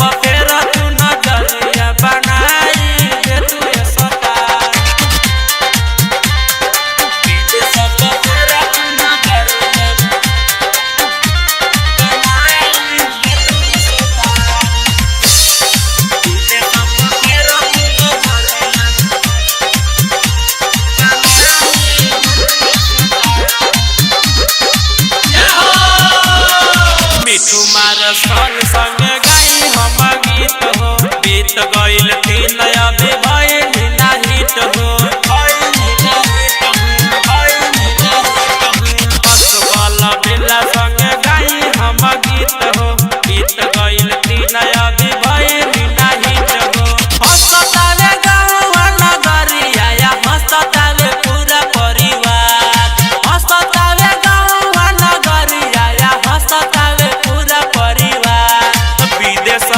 पर फेर तू नजरिया बनाई दे तू ये सता विदेश पर फेर तू नजरिया बनाई दे तू ये सता विदेश पर फेर तू नजरिया मिठू मार संग संग गाई हम गीत हो बीत गइल दिन अभी भइल ना हिट हो असफल बिला संग गाई हम गीत हो बीत गइल दिन अभी भइल ना हिट हो हंसतावे गाँव नगरिया या हंसतावे पूरा परिवार हंसतावे गाँव नगरिया या हंसतावे पूरा परिवार विदेश